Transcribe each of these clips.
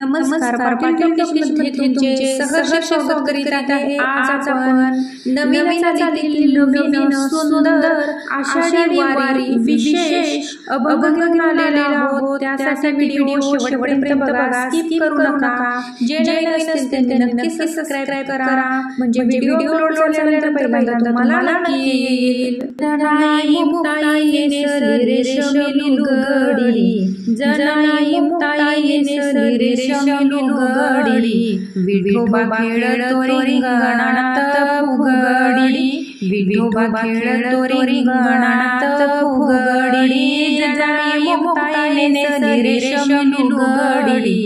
नमस्कार, पाटील मध्ये तुमचे सहर्ष स्वागत करीत आहे। आज आपण नवीन चालीतील नवीन सुंदर आषाढी वारी विशेष अभंग घेऊन आलेला आहोत। त्यासाठी व्हिडिओ शेवटपर्यंत बघा, स्किप करू नका। जे नवीन असतील ते नक्की सबस्क्राइब करा, म्हणजे व्हिडिओ अपलोड झाल्यानंतर पहिल्यांदा तुम्हाला नक्की येईल। जनाई मुक्ताई नेसली रेशमी लुगडी, जनाई मुक्ताई नेसली रेशमी लुगडी, विठोबा खेळतो रिंगणात फुगडी, विठोबा खेळतो रिंगणात फुगडी, जनाई मुक्ताई नेसली रेशमी लुगडी,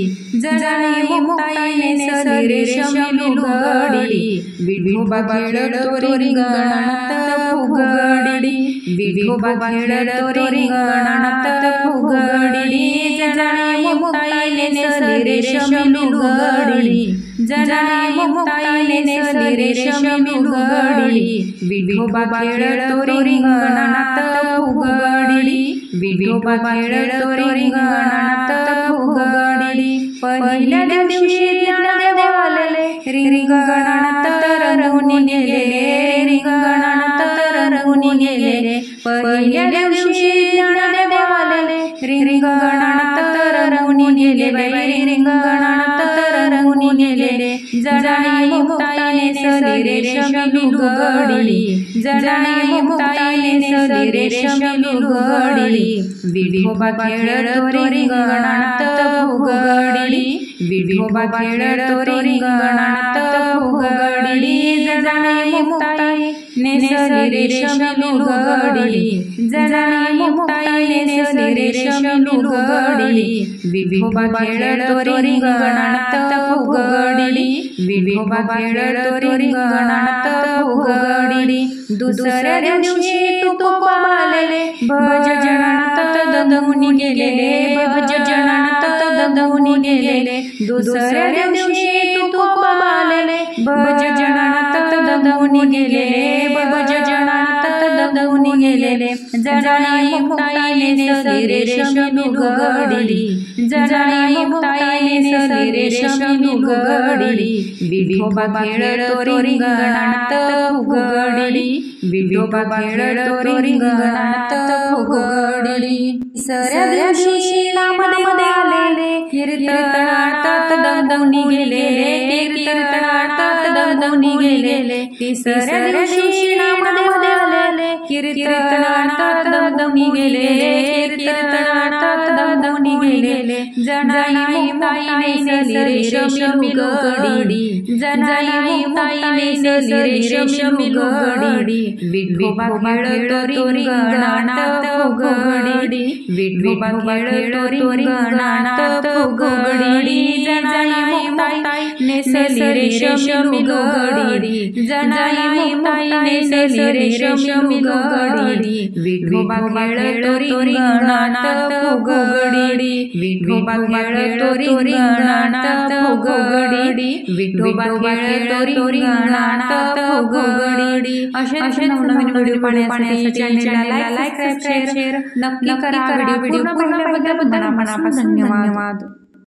जनाई मुक्ताई नेसली रेशमी लुगडी, विठोबा खेळतो रिंगणात फुगडी, विठोबा खेळतो रिंगणात फुगडी, जनाई मुक्ताई नेसली रेशमी लुगडी, जनाई मुक्ताई नेसली रेशमी लुगडी, विठोबा खेळतो रिंगणात फुगडी, विठोबा खेळतो रिंगणात फुगडी, पहिल्या दिवशी ज्ञानदेव आलेले, रिंगणात तरंगून गेलेले, रिंगणात तरंगून गेलेले, पहिल्या दिवशी ज्ञानदेव आलेले, रिंगणात तरंगून गेलेले, रिंगणात तरंगून गेलेले, जनाई मुक्ताई नेसली रेशमी लुगडी, जनाई मुक्ताई नेसली रेशमी लुगडी, विठोबा खेळतो रिंगणात फुगडी, विठोबा खेळतो रिंगणात फुगडी, जनाई मुक्ताई नेसली रेशमी लुगडी, जनाई मुक्ताई नेसली रेशमी लुगडी, विठोबा खेळतो रिंगणात फुगडी, विठोबा खेळतो रिंगणात फुगडी, दुसऱ्या दिवशी तुकोबा आलेले, भज जनात दमून गेलेले, भज जनात दमून गेलेले, दुसऱ्या दिवशी तुकोबा आलेले, भज जनात दमून गेलेले, भज जनात दमून गेलेले, जनाई मुक्ताई नेसली रेशमी लुगडी, जनाई मुक्ताई नेसली रेशमी लुगडी, विठोबा खेळतो रिंगणात फुगडी, विठोबा खेळतो रिंगणात फुगडी, तिसऱ्या दिवशी नामदेव आलेले, कीर्तनात दमून गेलेले, कीर्तनात दमून गेलेले, तिसऱ्या दिवशी नामदेव आलेले, कीर्तनात दमून गेलेले, कीर्तनात दमून गेलेले, जनाई मुक्ताई नेसली रेशमी लुगडी, जनाई मुक्ताई नेसली रेशमी लुगडी, विठोबा खेळतो रिंगणात फुगडी, विठोबा खेळतो रिंगणात फुगडी, जनाई मुक्ताई नेसली रेशमी लुगडी, जनाई मुक्ताई नेसली रेशमी लुगडी, विठोबा खेळतो रिंगणात फुगडी, विठोबा खेळतो रिंगणात फुगडी, विठोबा खेळतो रिंगणात फुगडी। अशा नवनवीन व्हिडिओ पाहण्यासाठी चॅनलला लाईक, सबस्क्राइब, शेअर नक्की करा। व्हिडिओ पूर्ण पाहिल्याबद्दल मनापासून धन्यवाद।